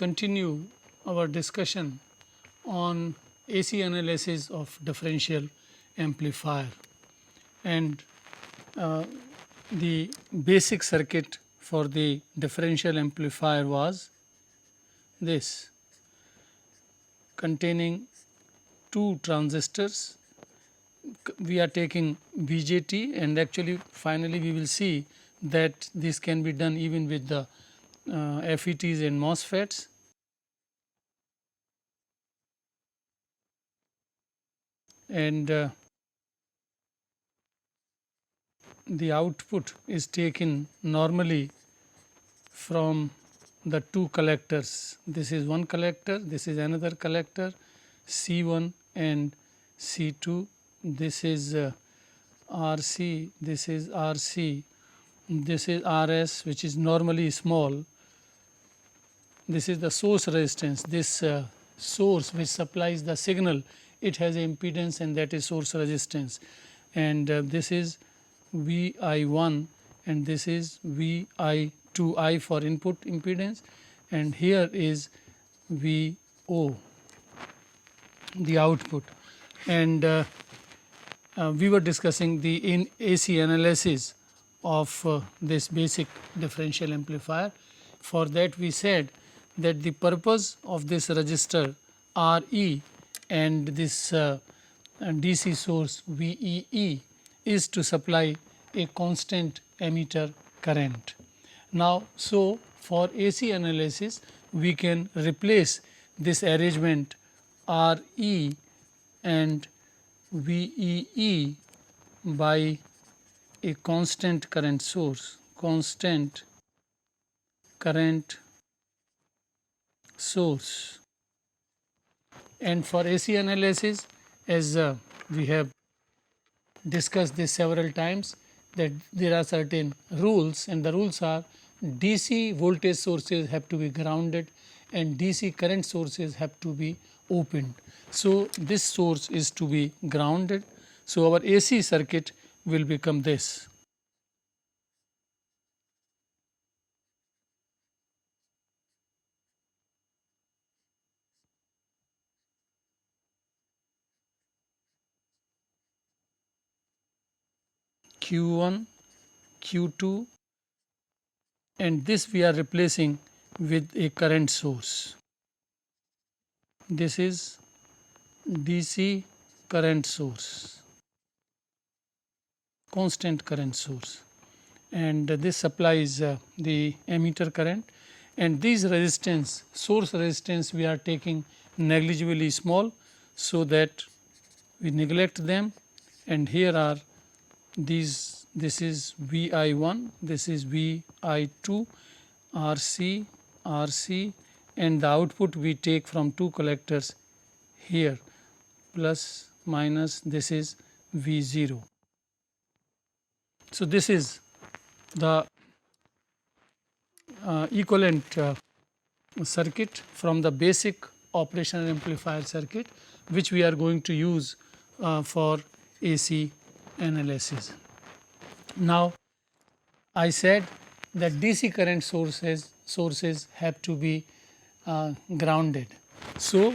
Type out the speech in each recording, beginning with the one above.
continue our discussion on AC analysis of differential amplifier, and the basic circuit for the differential amplifier was this, containing two transistors. We are taking BJT, and actually finally we will see that this can be done even with the FETs and MOSFETs. And the output is taken normally from the two collectors. This is one collector, this is another collector, C1 and C2. This is RC, this is RC, this is RS, which is normally small. This is the source resistance. This source which supplies the signal, it has impedance, and that is source resistance. And this is Vi1 and this is Vi2, I for input impedance, and here is Vo, the output. And we were discussing the AC analysis of this basic differential amplifier. For that we said that the purpose of this resistor Re and this DC source VEE is to supply a constant emitter current. Now, so for AC analysis we can replace this arrangement Re and VEE by a constant current source, And for AC analysis, as we have discussed this several times, that there are certain rules, and the rules are DC voltage sources have to be grounded and DC current sources have to be opened. So, this source is to be grounded. So, our AC circuit will become this. Q1, Q2, and this we are replacing with a current source. This is DC current source, constant current source, and this supplies the emitter current, and these resistance, source resistance, we are taking negligibly small, so that we neglect them, and here are these, this is Vi1, this is Vi2, RC, RC, and the output we take from two collectors here, plus minus, this is V0. So, this is the equivalent circuit from the basic operational amplifier circuit, which we are going to use for AC analysis. Now, I said that DC current sources have to be grounded. So,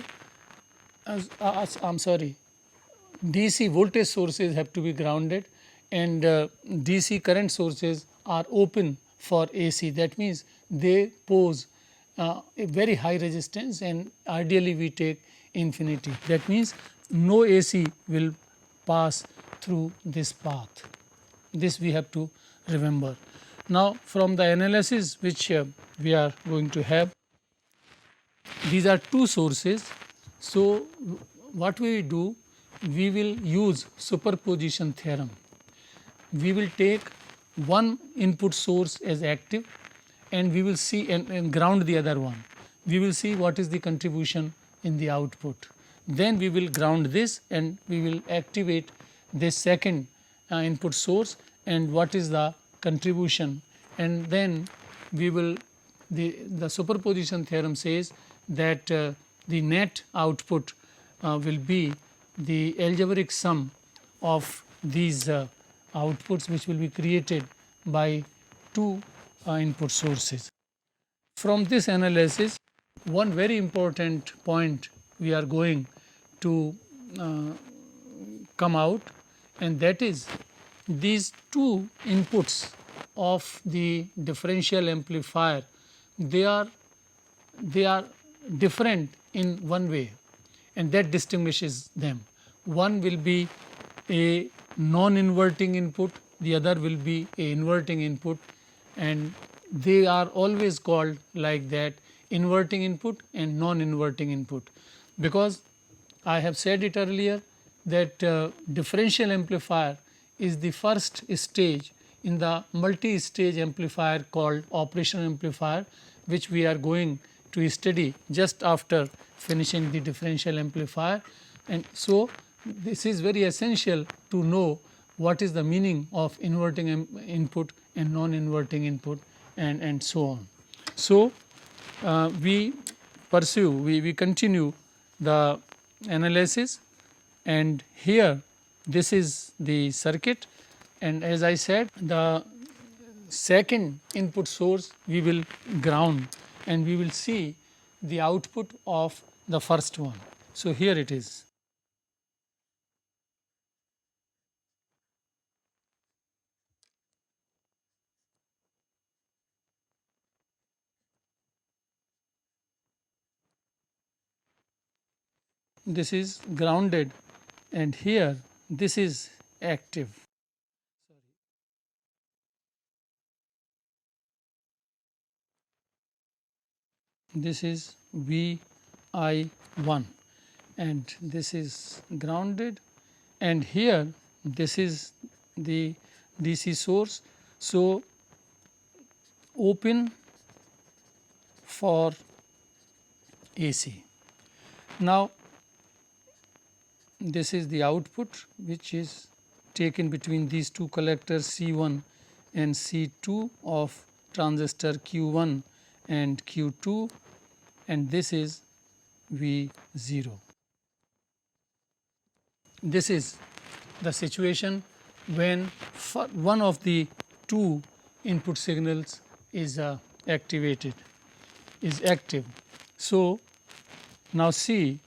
DC voltage sources have to be grounded, and DC current sources are open for AC. That means they pose a very high resistance, and ideally we take infinity. That means no AC will pass through this path. This we have to remember. Now, from the analysis which we are going to have, these are two sources. So, what we do, we will use superposition theorem. We will take one input source as active, and we will see and ground the other one. We will see what is the contribution in the output. Then we will ground this, and we will activate this second input source, and what is the contribution, and then we will, the superposition theorem says that the net output will be the algebraic sum of these outputs, which will be created by two input sources. From this analysis one very important point we are going to uh, come out, and that is these two inputs of the differential amplifier, they are they are different in one way, and that distinguishes them. One will be a non-inverting input, the other will be a inverting input, and they are always called like that, inverting input and non-inverting input, because I have said it earlier that differential amplifier is the first stage in the multi-stage amplifier called operational amplifier, which we are going to study just after finishing the differential amplifier. And so, this is very essential to know what is the meaning of inverting input and non-inverting input, and so on. So, we pursue, we continue the analysis, and here this is the circuit, and as I said, the second input source we will ground, and we will see the output of the first one. So, here it is. This is grounded, and here this is active. This is Vi1, and this is grounded, and here this is the DC source. So, open for AC. Now, this is the output which is taken between these two collectors C1 and C2 of transistor Q1 and Q2, and this is V0. This is the situation when one of the two input signals is activated, is active. So, now see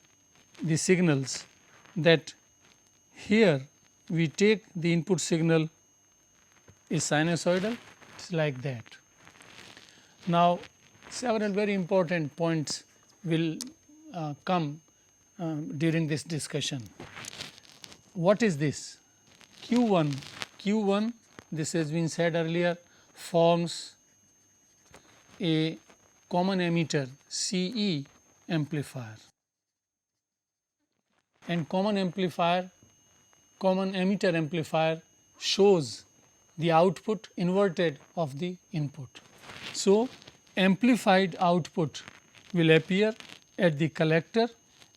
the signals that here we take the input signal is sinusoidal, it is like that. Now, several very important points will come during this discussion. What is this? Q1, Q1, this has been said earlier, forms a common emitter CE amplifier, and common emitter amplifier shows the output inverted of the input. So, amplified output will appear at the collector,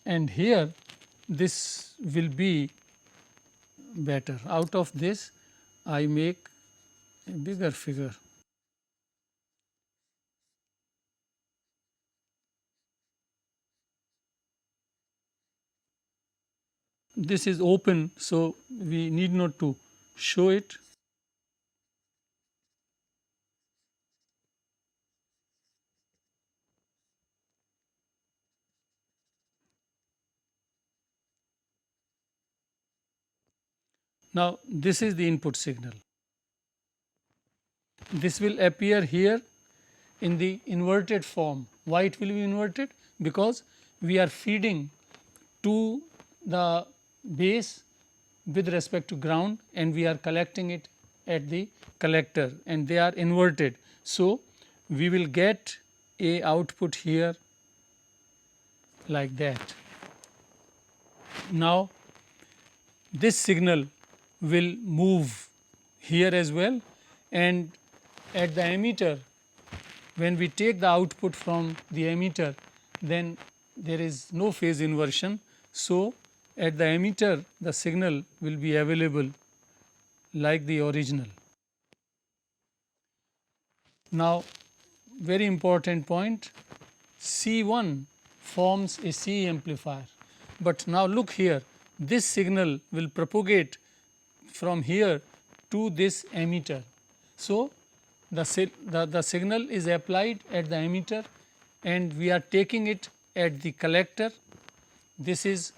and here this will be better. Out of this I make a bigger figure. This is open, so we need not to show it. Now, this is the input signal. This will appear here in the inverted form. Why it will be inverted? Because we are feeding to the base with respect to ground, and we are collecting it at the collector, and they are inverted. So, we will get a output here like that. Now, this signal will move here as well, and at the emitter, when we take the output from the emitter, then there is no phase inversion. So, at the emitter the signal will be available like the original. Now, very important point, C1 forms a CE amplifier, but now look here, this signal will propagate from here to this emitter. So, the signal is applied at the emitter, and we are taking it at the collector. This is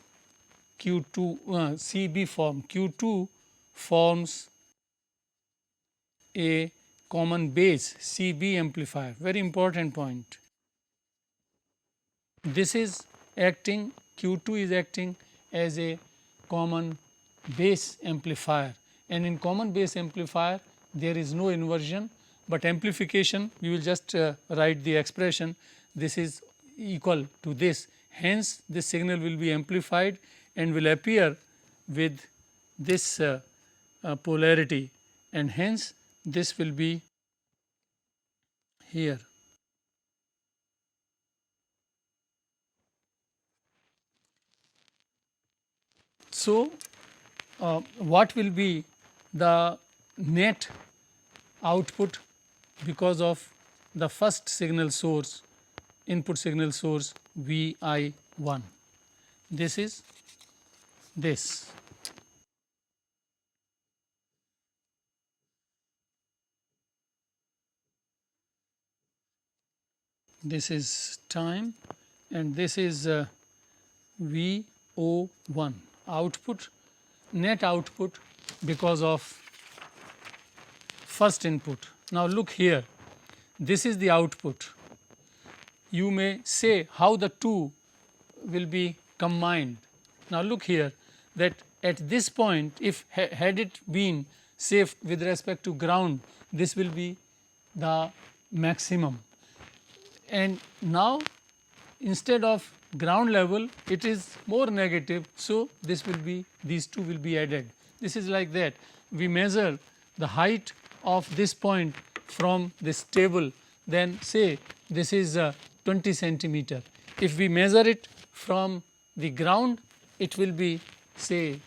Q2 CB form. Q2 forms a common base CB amplifier, very important point. This is acting, Q2 is acting as a common base amplifier, and in common base amplifier there is no inversion, but amplification we will just write the expression, this is equal to this. Hence, this signal will be amplified and will appear with this polarity, and hence this will be here. So, what will be the net output because of the first signal source, input signal source Vi1? This is this. This is time and this is VO1 output, net output because of first input. Now, look here, this is the output. You may say how the two will be combined. Now, look here that at this point, if had it been say with respect to ground, this will be the maximum, and now instead of ground level it is more negative. So, this will be, these two will be added. This is like that. We measure the height of this point from this table, then say this is 20 centimeter. If we measure it from the ground, it will be say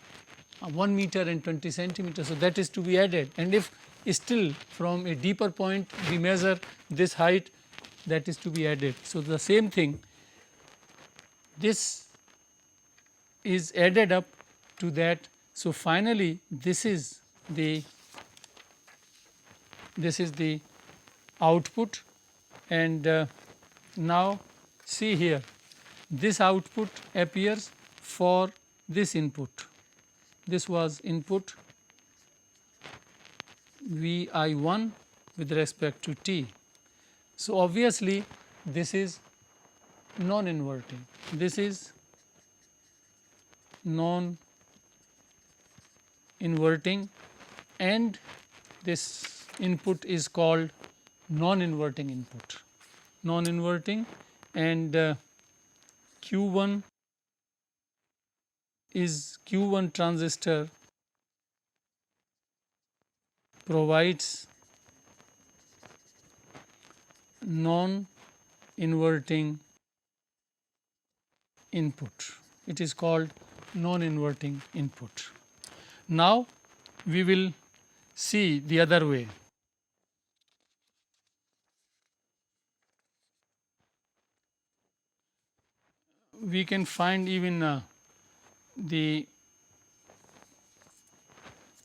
1 meter and 20 centimeter. So, that is to be added, and if still from a deeper point we measure this height, that is to be added. So, the same thing, this is added up to that. So, finally, this is the output, and now see here, this output appears for this input. This was input Vi1 with respect to T. So, obviously, this is non-inverting, this is non-inverting, and this input is called non-inverting input, non-inverting, and Q1 is Q1 transistor provides non-inverting input. It is called non-inverting input. Now, we will see the other way. We can find even the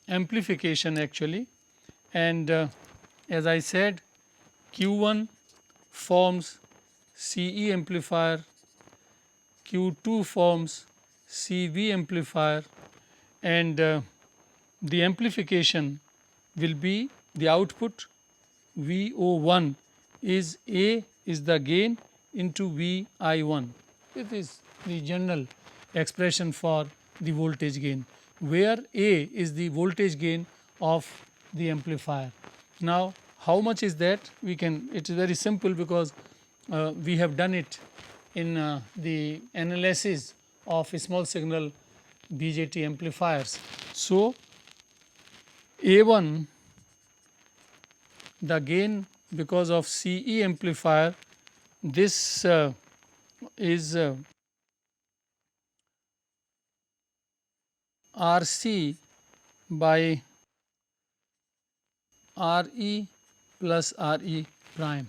amplification actually, and as I said, Q1 forms CE amplifier, Q2 forms CV amplifier, and the amplification will be the output VO1 is A is the gain into Vi1. It is the general expression for the voltage gain, where A is the voltage gain of the amplifier. Now, how much is that? We can, it is very simple because we have done it in the analysis of small signal BJT amplifiers. So, A1, the gain because of CE amplifier, this is RC by RE plus RE prime,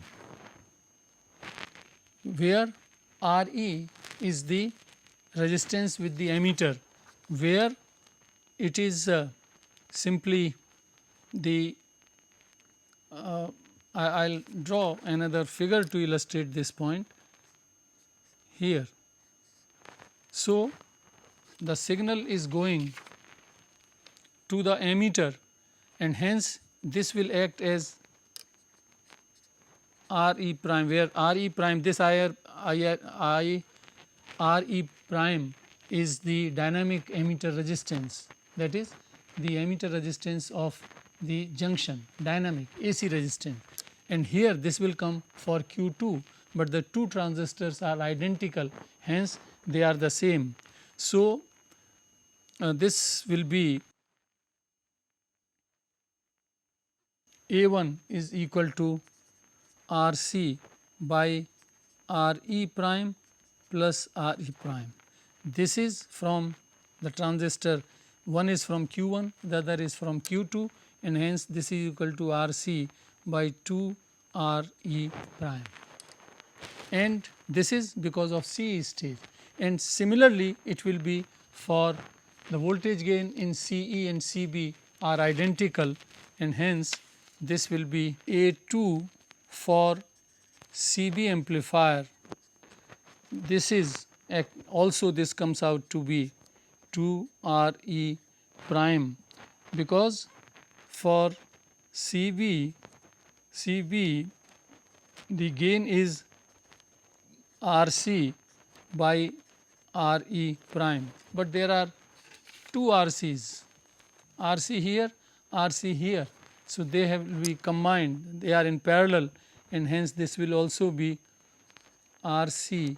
where RE is the resistance with the ammeter, where it is simply the I will draw another figure to illustrate this point. here. So, the signal is going to the emitter and hence this will act as Re prime, where Re prime, this Re prime is the dynamic emitter resistance, that is the emitter resistance of the junction, dynamic AC resistance, and here this will come for Q2, but the two transistors are identical, hence they are the same. So, this will be A1 is equal to RC by Re prime plus Re prime. This is from the transistor, one is from Q1, the other is from Q2, and hence this is equal to RC by 2 Re prime, and this is because of CE stage. And similarly, it will be for the voltage gain in CE and CB are identical, and hence this will be A2 for CB amplifier. This is also, this comes out to be 2 Re prime, because for CB the gain is RC by Re prime, but there are two RCs, RC here, RC here. So, they have to be combined, they are in parallel, and hence this will also be RC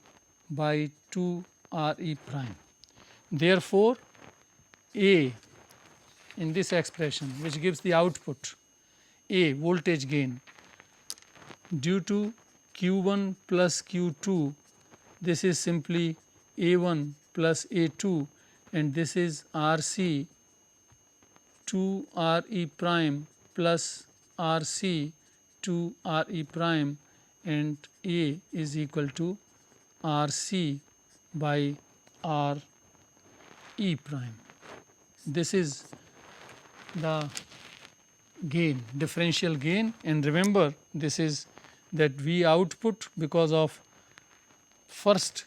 by 2 Re prime. Therefore, A in this expression, which gives the output A voltage gain due to Q1 plus Q2, this is simply A1 plus A2, and this is RC 2 Re prime plus RC 2 Re prime, and A is equal to RC by Re prime. This is the gain, differential gain, and remember this is that V output, because of first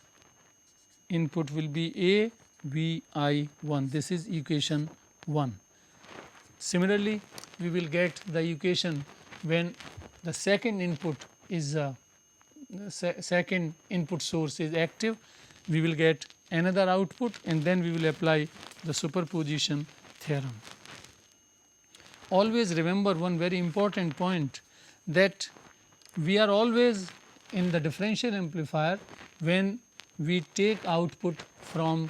input will be A Vi1, this is equation 1. Similarly, we will get the equation when the second input is second input source is active, we will get another output, and then we will apply the superposition theorem. Always remember one very important point, that we are always in the differential amplifier, when we take output from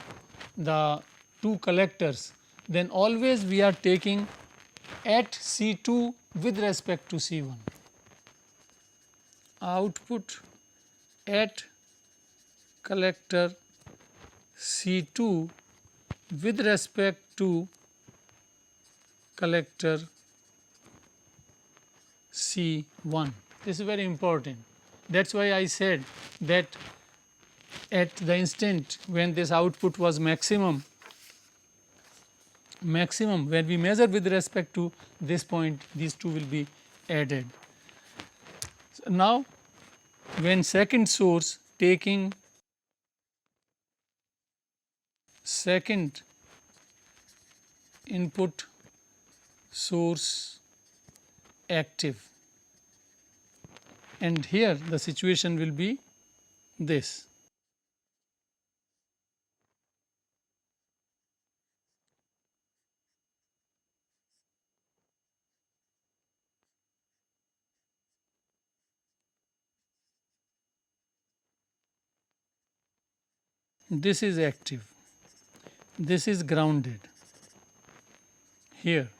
the two collectors, then always we are taking at C2 with respect to C1. Output at collector C2 with respect to collector C1. This is very important. That is why I said that at the instant when this output was maximum, when we measure with respect to this point, these two will be added. So now, when second source taking second input source active, and here the situation will be this. This is active, this is grounded here,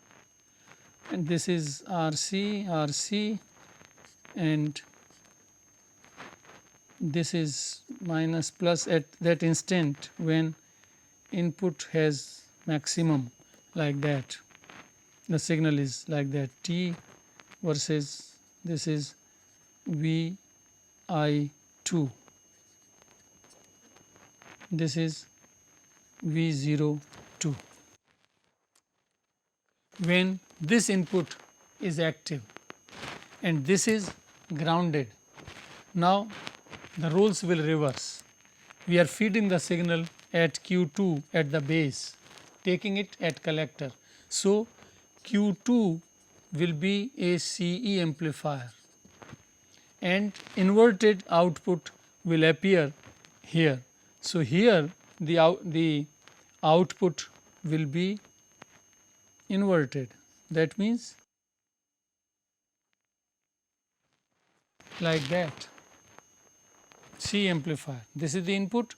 and this is RC, and this is minus plus at that instant when input has maximum, like that, the signal is like that, T versus this is Vi2, this is V02. When this input is active and this is grounded, now the roles will reverse. we are feeding the signal at Q2 at the base, taking it at collector. So, Q2 will be a CE amplifier and inverted output will appear here. So, here the output will be inverted, that means like that, C amplifier. This is the input,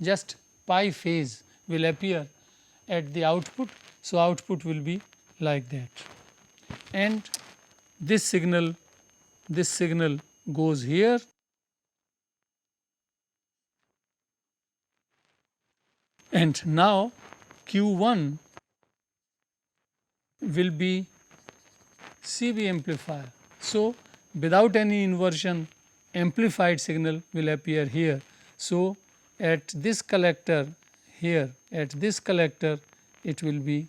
just pi phase will appear at the output. So, output will be like that, and this signal goes here, and now Q1 will be CV amplifier. So, without any inversion, amplified signal will appear here. So, at this collector here, at this collector, it will be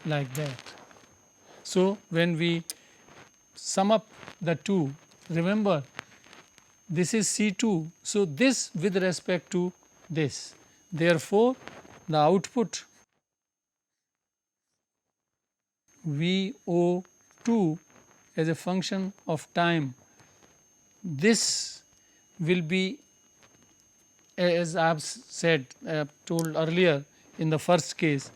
like that. So, when we sum up the two, remember this is C2. So, this with respect to this. Therefore, the output VO2 as a function of time, this will be, as I have said, I have told earlier in the first case,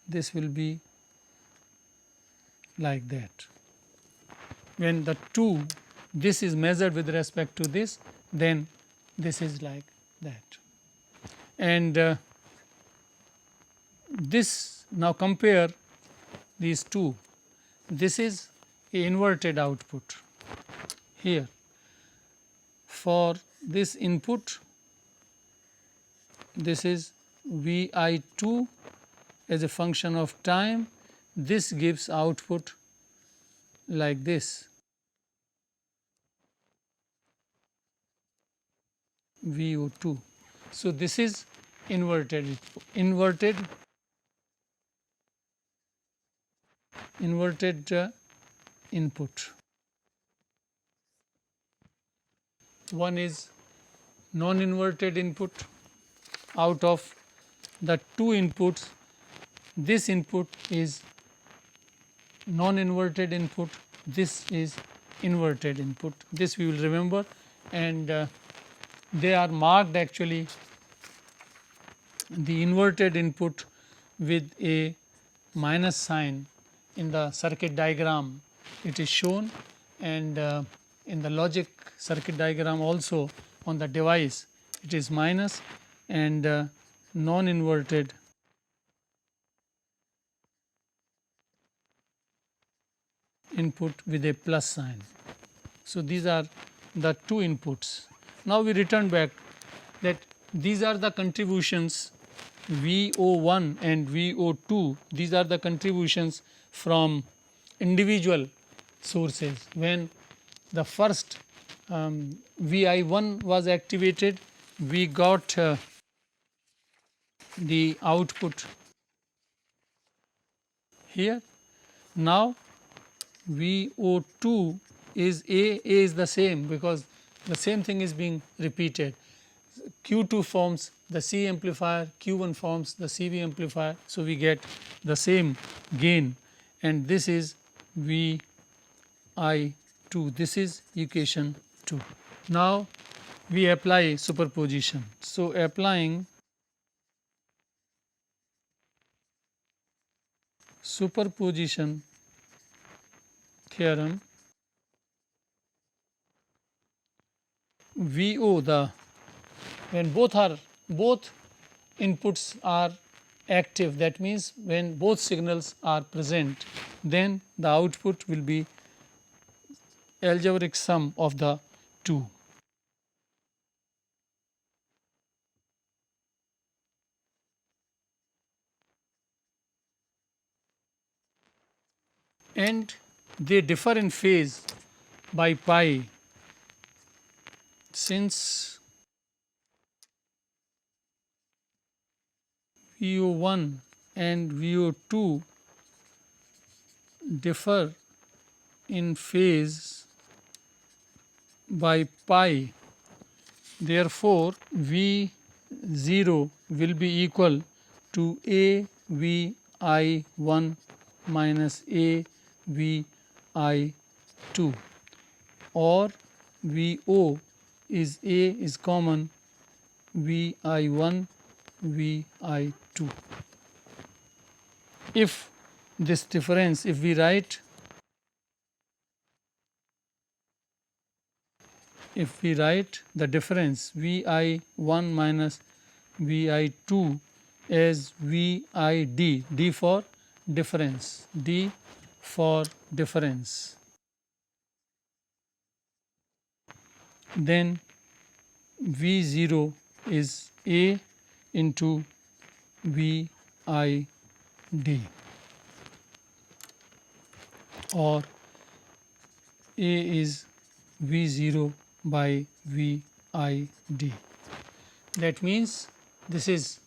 this will be like that. When the two, this is measured with respect to this, then this is like that. And this, now compare these two. This is a inverted output here. For this input, this is Vi2 as a function of time. This gives output like this, VO2. So, this is inverted input. One is non-inverted input. Out of the two inputs, this input is non-inverted input, this is inverted input. This we will remember, and they are marked actually, the inverted input with a minus sign in the circuit diagram. It is shown, and in the logic circuit diagram also on the device it is minus, and non-inverted input with a plus sign. So, these are the two inputs. Now, we return back that these are the contributions VO1 and VO2, these are the contributions from individual sources. When the first Vi1 was activated, we got the output here. Now, VO2 is A is the same, because the same thing is being repeated. Q2 forms the C amplifier, Q1 forms the CV amplifier. So, we get the same gain, and this is Vi2, this is equation 2. Now, we apply superposition. So, applying superposition theorem, VO, when both inputs are active, that means when both signals are present, then the output will be algebraic sum of the two. And they differ in phase by pi, since VO1 and VO2 differ in phase by pi. Therefore, V0 will be equal to AVI1 minus AVI2, or VO is A is common, VI1 VI2. If this difference, if we write the difference Vi1 minus Vi2 as VID, D for difference, D for difference, then V0 is A into VID, or A is V0 by VID. That means this is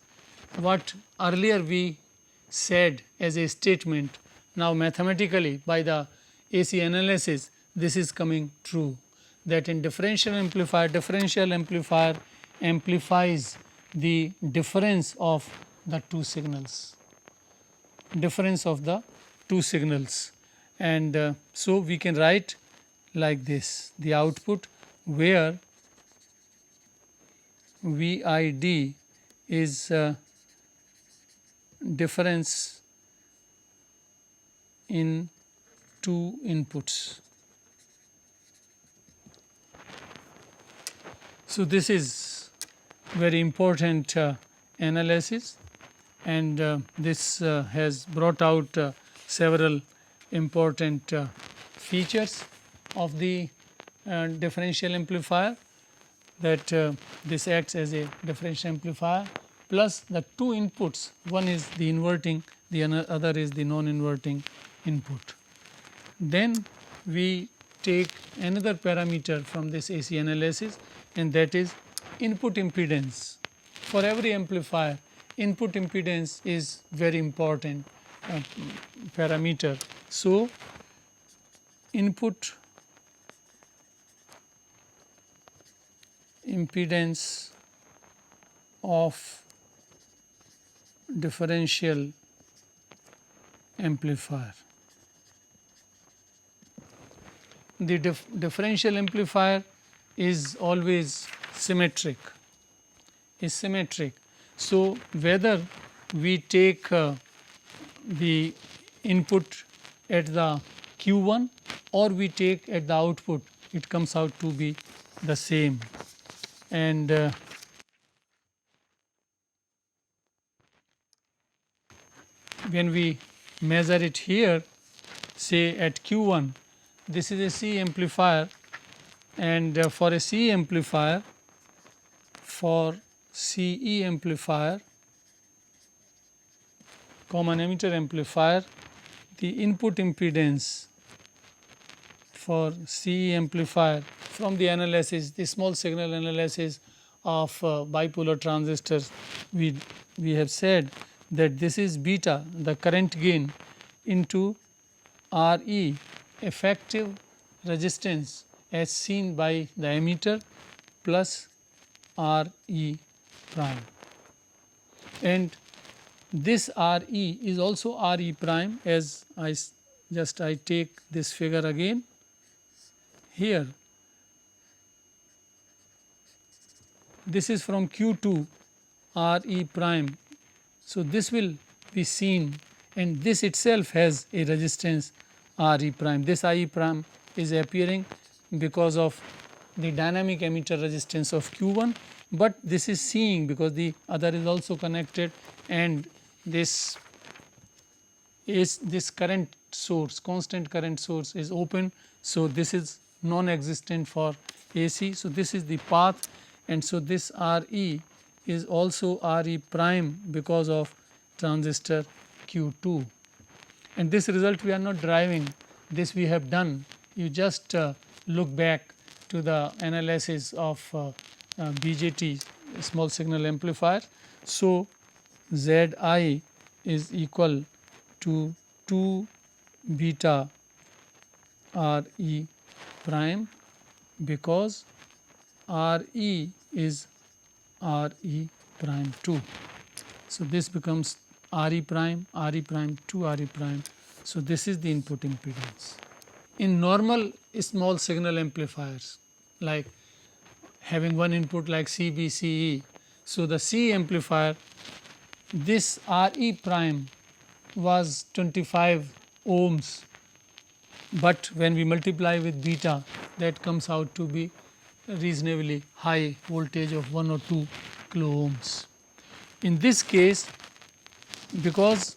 what earlier we said as a statement. Now mathematically by the AC analysis this is coming true, that in differential amplifier amplifies the difference of the two signals, and so we can write like this, the output where VID is difference in two inputs. So this is very important analysis, and this has brought out several important features of the differential amplifier, that this acts as a differential amplifier plus the two inputs, one is the inverting, the other is the non-inverting input. Then we take another parameter from this AC analysis, and that is input impedance. For every amplifier, input impedance is very important parameter. So, input impedance of differential amplifier. The differential amplifier is always symmetric, So, whether we take the input at the Q1 or we take at the output, it comes out to be the same. And when we measure it here, say at Q1, this is a C amplifier, and for a C amplifier, for CE amplifier, common emitter amplifier, the input impedance for CE amplifier from the analysis, the small signal analysis of bipolar transistors, we have said that this is beta, the current gain, into RE, effective resistance as seen by the emitter, plus RE prime, and this RE is also RE prime, as I take this figure again here. This is from Q2 RE prime. So, this will be seen, and this itself has a resistance RE prime. This IE prime is appearing because of the dynamic emitter resistance of Q1, but this is seeing because the other is also connected, and this current source, constant current source is open. So, this is non-existent for AC. So, this is the path, and so this RE is also RE prime because of transistor Q2, and this result we are not driving, this we have done. You just look back to the analysis of BJT, small signal amplifier. So, Zi is equal to 2 beta RE prime, because RE is Re prime 2. So, this becomes Re prime 2 Re prime. So, this is the input impedance. In normal small signal amplifiers like having one input like CB, CE. So, the C amplifier, this Re prime was 25 ohms, but when we multiply with beta, that comes out to be reasonably high voltage of 1 or 2 kilo ohms. In this case, because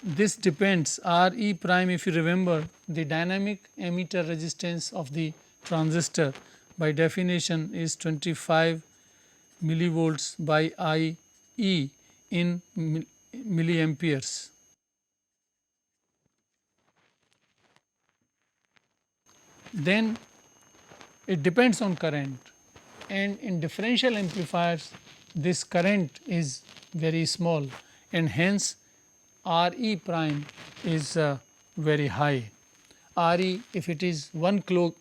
this depends Re prime, if you remember, the dynamic emitter resistance of the transistor by definition is 25 millivolts by IE in milliamperes. Then it depends on current, and in differential amplifiers this current is very small, and hence Re prime is very high. Re, if it is 1 kilo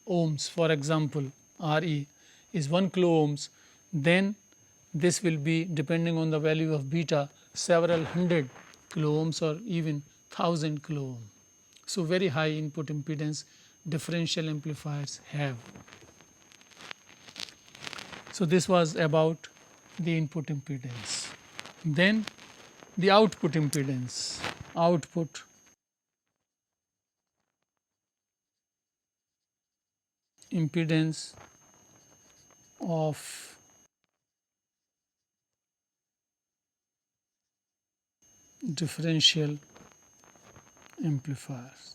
ohms, for example, Re is 1 kilo ohms, then this will be, depending on the value of beta, several hundred kilo ohms or even 1000 kilo ohm. So, very high input impedance differential amplifiers have. So, this was about the input impedance. Then the output impedance, output impedance of differential amplifiers.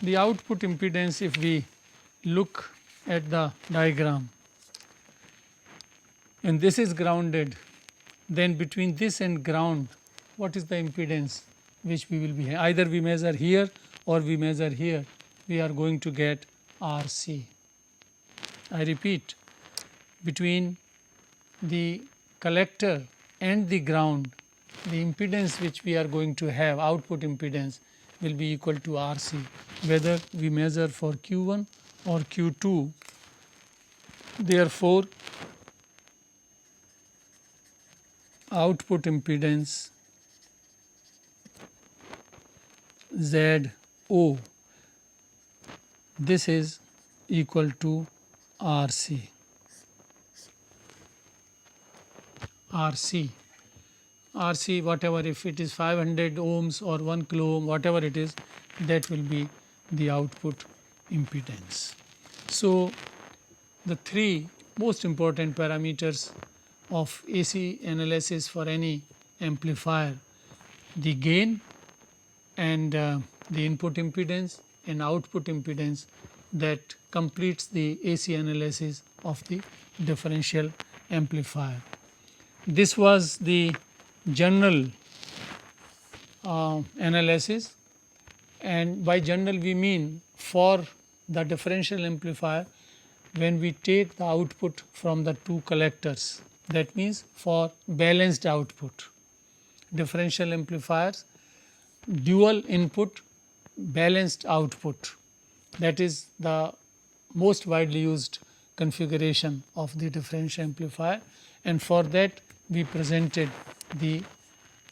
The output impedance, if we look at the diagram, and this is grounded, then between this and ground, what is the impedance which we will be, either we measure here or we measure here, we are going to get RC. I repeat, between the collector and the ground, the impedance which we are going to have, output impedance, will be equal to RC, whether we measure for Q1 or Q2. Therefore, output impedance ZO, this is equal to RC. RC whatever, if it is 500 ohms or 1 kilo ohm, whatever it is, that will be the output impedance. So, the three most important parameters of AC analysis for any amplifier, the gain and the input impedance and output impedance, that completes the AC analysis of the differential amplifier. This was the general analysis, and by general we mean for the differential amplifier when we take the output from the two collectors, that means for balanced output. Differential amplifiers, dual input, balanced output, that is the most widely used configuration of the differential amplifier, and for that we presented the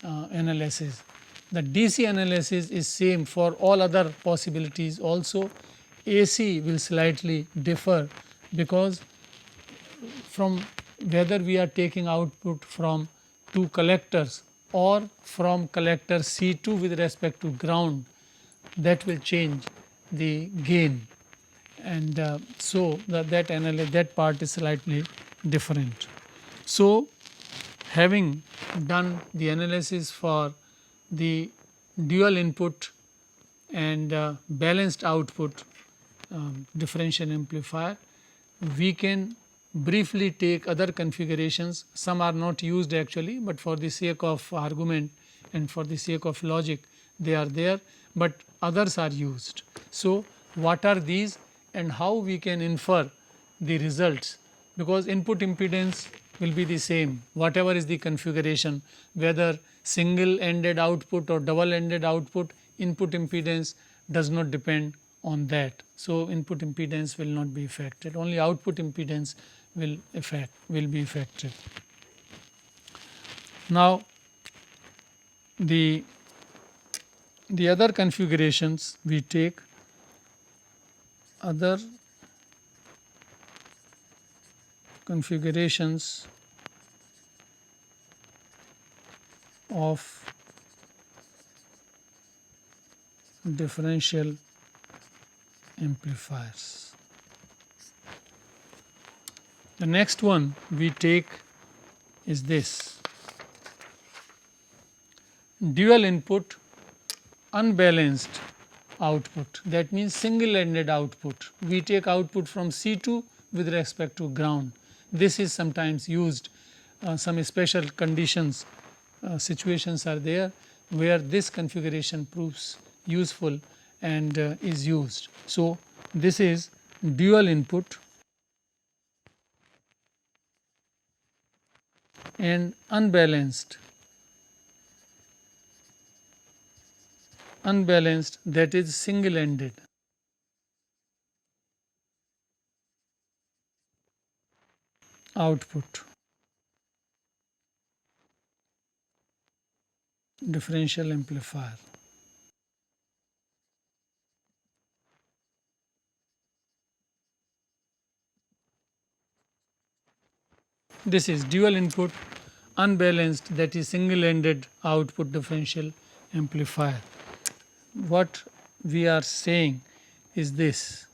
analysis. The DC analysis is same for all other possibilities also. AC will slightly differ, because from whether we are taking output from two collectors or from collector C2 with respect to ground, that will change the gain, and so that part is slightly different. So, having done the analysis for the dual input and balanced output differential amplifier, we can briefly take other configurations. Some are not used actually, but for the sake of argument and for the sake of logic they are there, but others are used. So, what are these and how we can infer the results, because input impedance will be the same whatever is the configuration, whether single ended output or double ended output, input impedance does not depend on that. So, input impedance will not be affected, only output impedance will be affected. Now, the other configurations we take, other configurations of differential amplifiers. The next one we take is this: dual input unbalanced output, that means single ended output. We take output from C2 with respect to ground. This is sometimes used, some special conditions, situations are there where this configuration proves useful and is used. So, this is dual input and unbalanced, that is single ended. Output differential amplifier. This is dual input unbalanced, that is single ended output differential amplifier. What we are saying is this: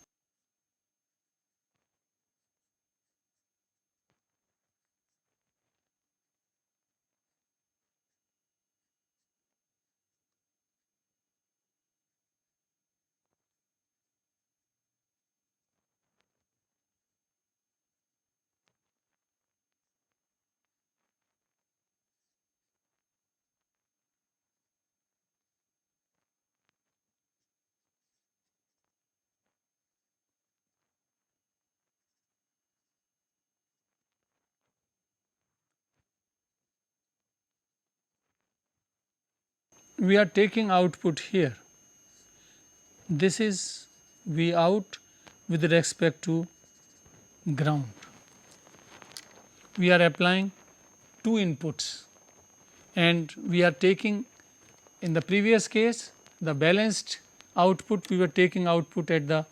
we are taking output here. This is V out with respect to ground. We are applying two inputs and we are taking, in the previous case, the balanced output, we were taking output at the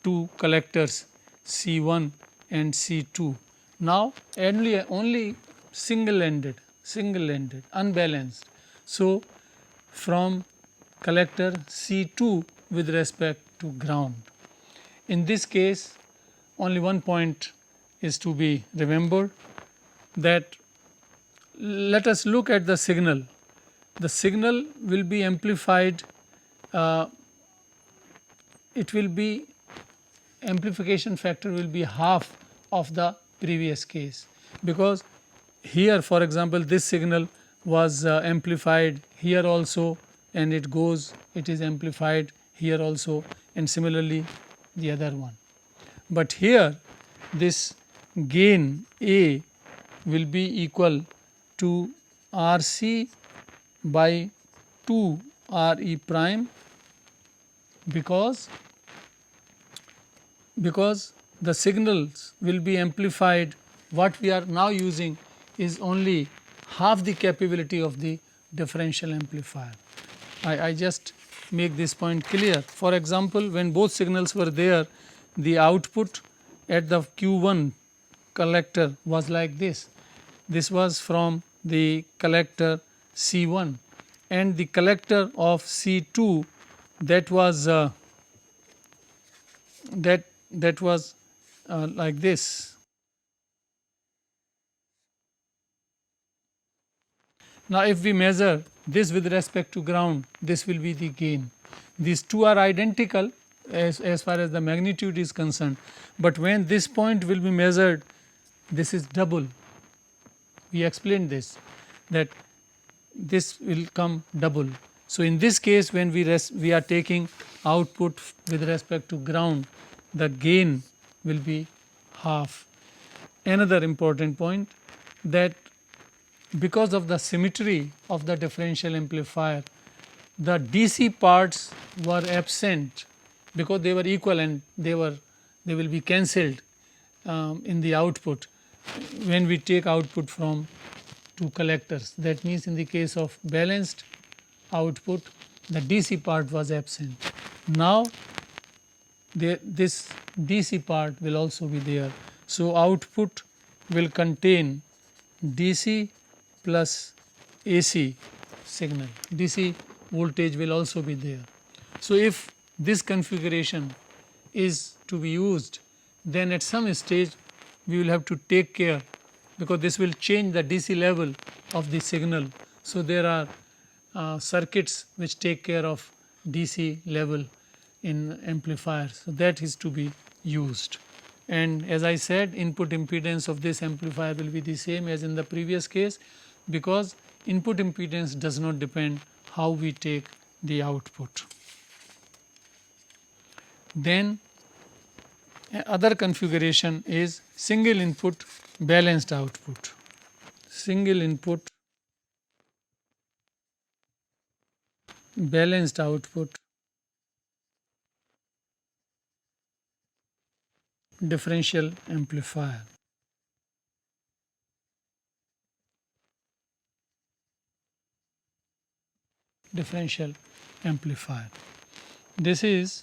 two collectors C1 and C2. Now, only single ended, unbalanced. So, from collector C2 with respect to ground. In this case, only one point is to be remembered, that let us look at the signal. The signal will be amplified, it will be, amplification factor will be half of the previous case, because here, for example, this signal was amplified here also, and it is amplified here also, and similarly the other one. But here this gain A will be equal to RC by 2 RE prime, because the signals will be amplified. What we are now using is only half the capability of the differential amplifier. I just make this point clear. For example, when both signals were there, the output at the Q1 collector was like this. This was from the collector C1, and the collector of C2, that was like this. Now, if we measure this with respect to ground, this will be the gain. These two are identical as far as the magnitude is concerned, but when this point will be measured, this is double. We explained this, that this will come double. So, in this case, when we are taking output with respect to ground, the gain will be half. Another important point, that because of the symmetry of the differential amplifier, the DC parts were absent because they were equal and they will be cancelled in the output when we take output from two collectors. That means in the case of balanced output the DC part was absent. Now this DC part will also be there. So, output will contain DC plus AC signal, DC voltage will also be there. So, if this configuration is to be used, then at some stage we will have to take care, because this will change the DC level of the signal. So, there are circuits which take care of DC level in amplifiers. So, that is to be used. And as I said, input impedance of this amplifier will be the same as in the previous case, because input impedance does not depend how we take the output. Then other configuration is single input balanced output. Single input balanced output differential amplifier. Differential amplifier. This is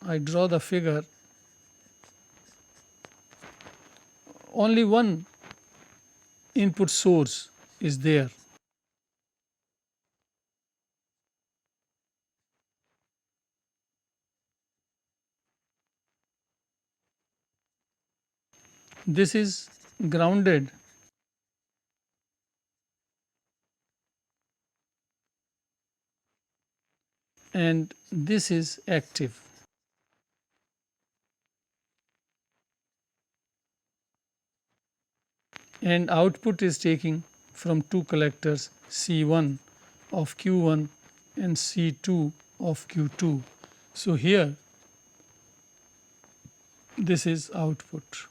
I draw the figure. Only one input source is there. This is grounded and this is active. And output is taking from two collectors C1 of Q1 and C2 of Q2. So, here this is output.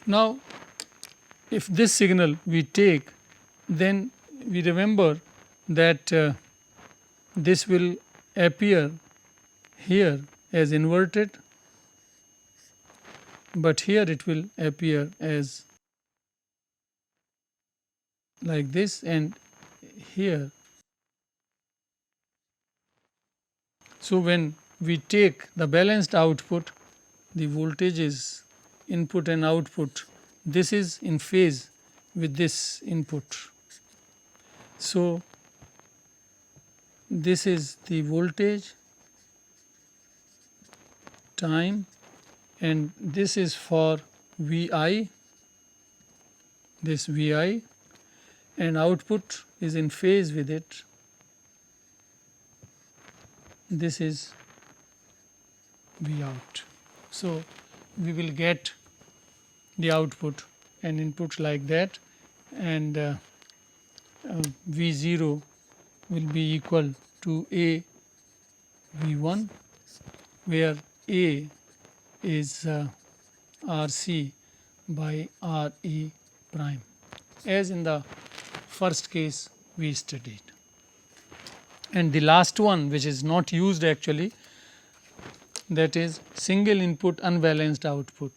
Now, if this signal we take, then we remember that this will appear here as inverted, but here it will appear as like this, and here. So, when we take the balanced output, the voltages input and output, this is in phase with this input. So, this is the voltage time and this is for Vi, this Vi, and output is in phase with it. This is V out. So, we will get the output and input like that, and V0 will be equal to A V1, where A is RC by RE prime, as in the first case we studied. And the last one, which is not used actually, that is single input unbalanced output.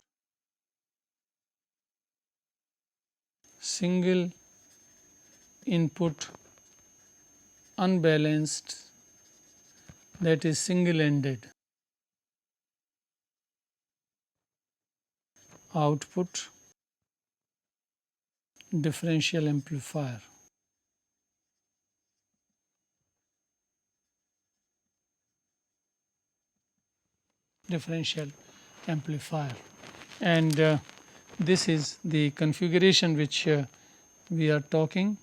Single input unbalanced, that is single ended output differential amplifier. Differential amplifier, and this is the configuration which we are talking.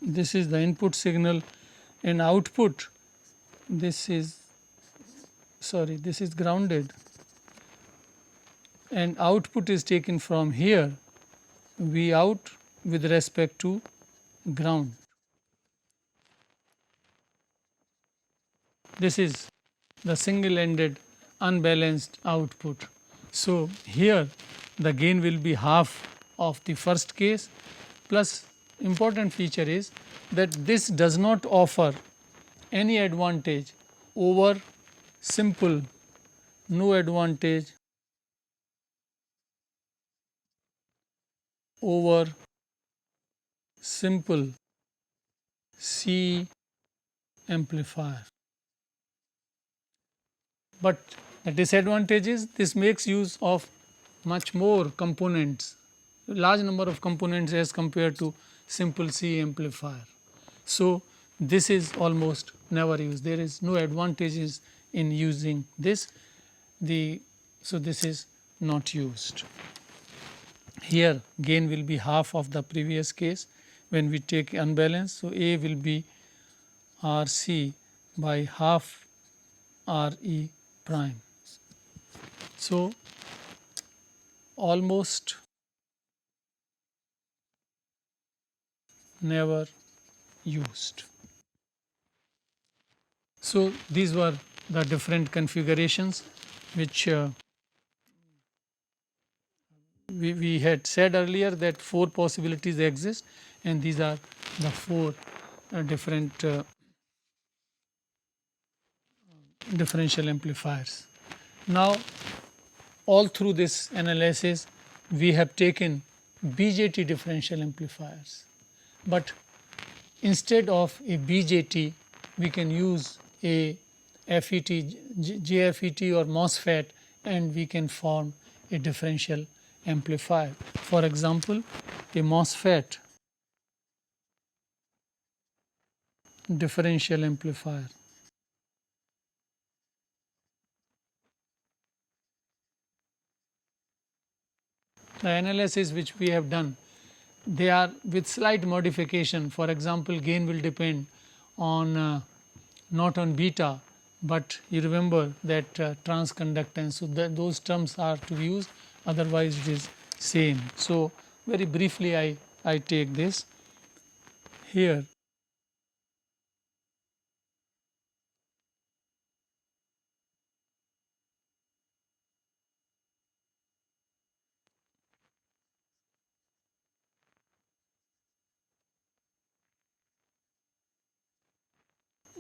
This is the input signal, and output, this is grounded, and output is taken from here V out with respect to ground. This is the single ended unbalanced output. So, here the gain will be half of the first case, plus important feature is that this does not offer any advantage over simple, no advantage over simple C amplifier. But the disadvantage is this makes use of much more components, large number of components as compared to simple C amplifier. So, this is almost never used, there is no advantages in using this, so this is not used. Here gain will be half of the previous case when we take unbalanced. So, A will be R C by half R E prime. So, almost never used. So, these were the different configurations which we had said earlier that 4 possibilities exist, and these are the 4 different differential amplifiers. Now, all through this analysis we have taken BJT differential amplifiers, but instead of a BJT we can use a FET, JFET or MOSFET, and we can form a differential amplifier. For example, a MOSFET differential amplifier. The analysis which we have done, they are with slight modification. For example, gain will depend on not on beta, but you remember that transconductance. So, those terms are to be used, otherwise it is same. So, very briefly I take this here.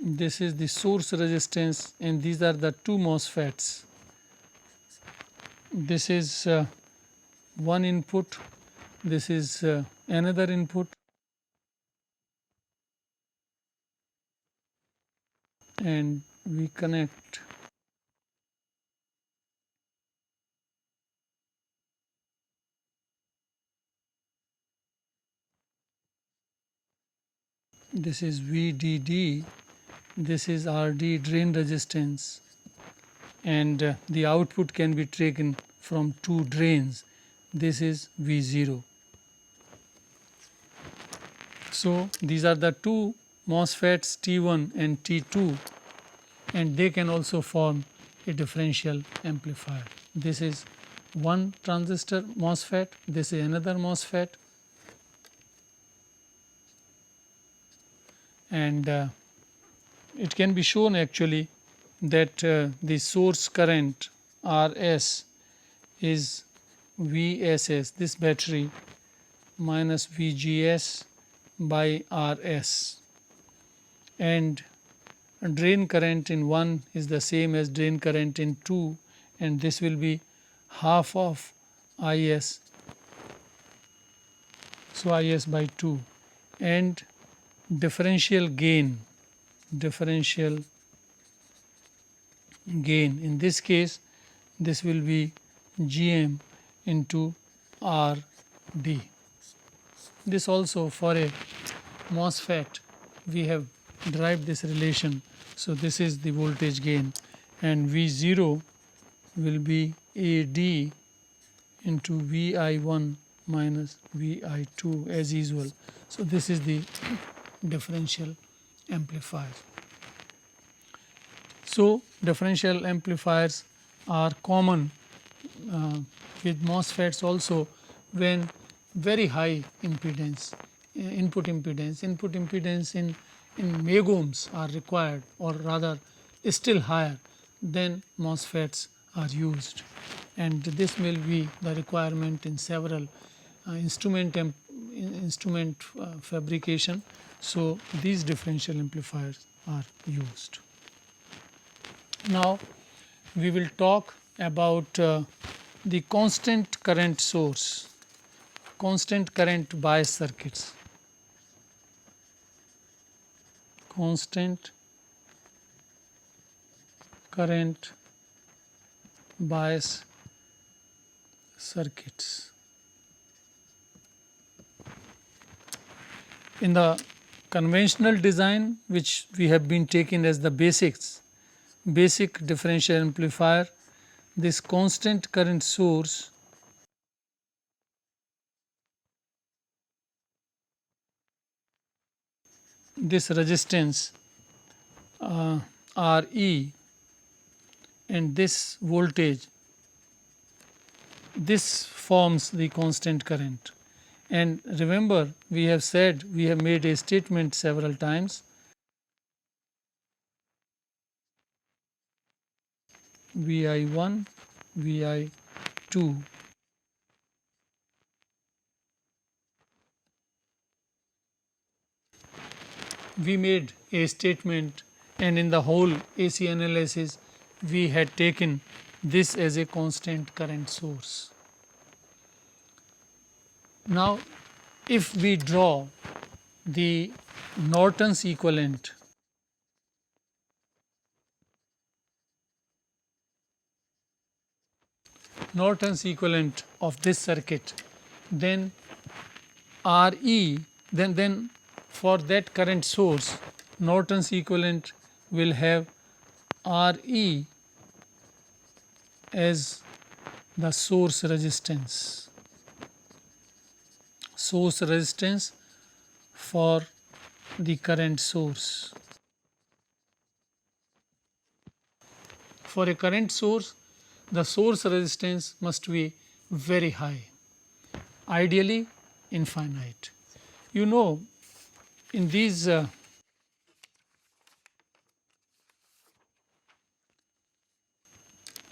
This is the source resistance, and these are the two MOSFETs. This is one input, this is another input, and we connect this is VDD, this is RD drain resistance, and the output can be taken from two drains. This is V0. So, these are the two MOSFETs T1 and T2, and they can also form a differential amplifier. This is one transistor MOSFET, this is another MOSFET, and it can be shown actually that the source current RS is VSS, this battery, minus VGS by RS, and drain current in 1 is the same as drain current in 2, and this will be half of IS, so IS by 2, and differential gain in this case this will be GM into RD. This also for a MOSFET we have derived this relation. So, this is the voltage gain, and V0 will be AD into VI1 minus VI2 as usual. So, this is the differential amplifier. So, differential amplifiers are common with MOSFETs also when very high impedance, input impedance in megohms are required, or rather still higher, then MOSFETs are used, and this will be the requirement in several instrument fabrication. So, these differential amplifiers are used. Now, we will talk about the constant current source, constant current bias circuits. Constant current bias circuits. In the conventional design, which we have been taking as the basic differential amplifier, this constant current source this resistance Re and this voltage, this forms the constant current. And remember, we have said, we have made a statement several times, Vi1, Vi2. We made a statement, and in the whole AC analysis we had taken this as a constant current source. Now, if we draw the Norton's equivalent of this circuit, then Re, then for that current source, Norton's equivalent will have Re as the source resistance for the current source. For a current source, the source resistance must be very high, ideally infinite. You know, in these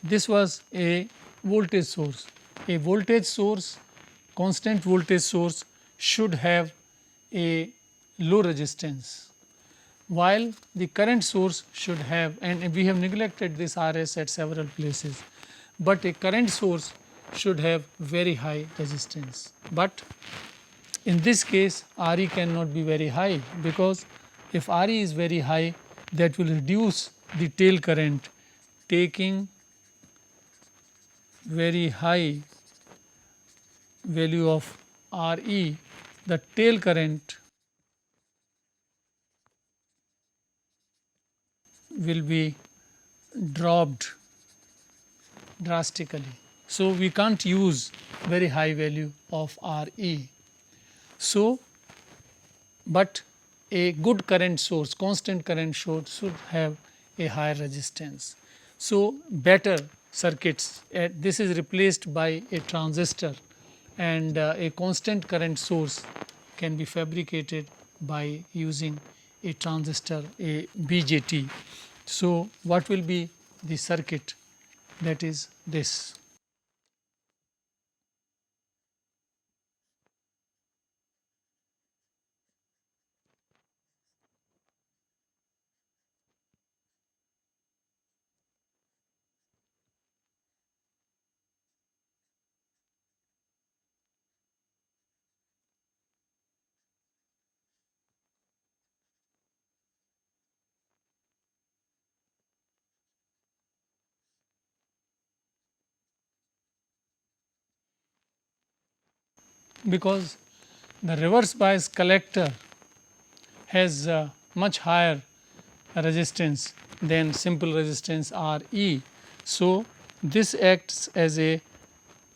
this was a voltage source. A voltage source, constant voltage source should have a low resistance, while the current source should have, and we have neglected this Rs at several places, but a current source should have very high resistance. But in this case Re cannot be very high, because if Re is very high, that will reduce the tail current, taking very high value of Re, the tail current will be dropped drastically. So, we can't use very high value of Re. So, but a good current source, constant current source should have a higher resistance. So, better circuits, this is replaced by a transistor, and a constant current source can be fabricated by using a transistor, a BJT. So, what will be the circuit? That is this. Because the reverse bias collector has much higher resistance than simple resistance Re. So, this acts as a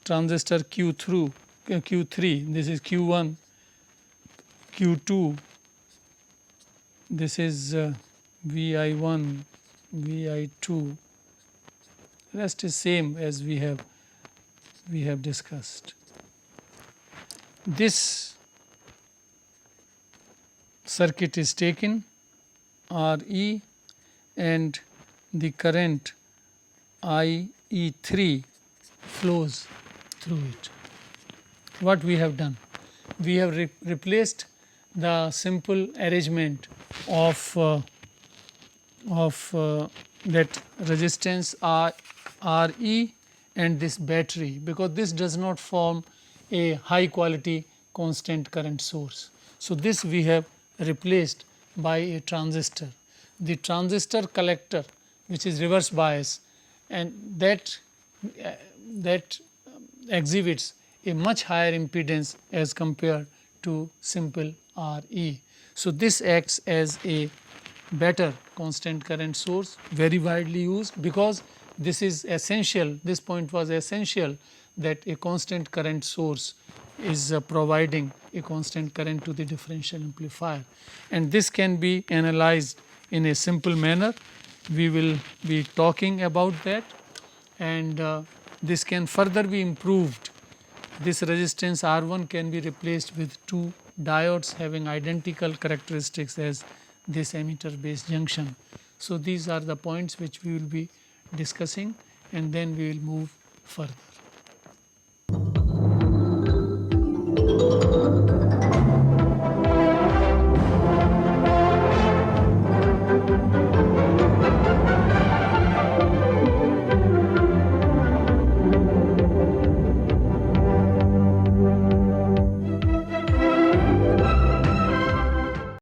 transistor Q3, this is Q1, Q2, this is Vi1, Vi2, rest is same as we have we have discussed. This circuit is taken RE and the current IE3 flows through it. What we have done? We have replaced the simple arrangement of that resistance RE and this battery, because this does not form a high quality constant current source. So, this we have replaced by a transistor. The transistor collector, which is reverse bias, and that exhibits a much higher impedance as compared to simple RE. So, this acts as a better constant current source, very widely used, because this is essential, this point was essential, that a constant current source is providing a constant current to the differential amplifier, and this can be analyzed in a simple manner. We will be talking about that, and this can further be improved. This resistance R1 can be replaced with two diodes having identical characteristics as this emitter base junction. So, these are the points which we will be discussing, and then we will move further.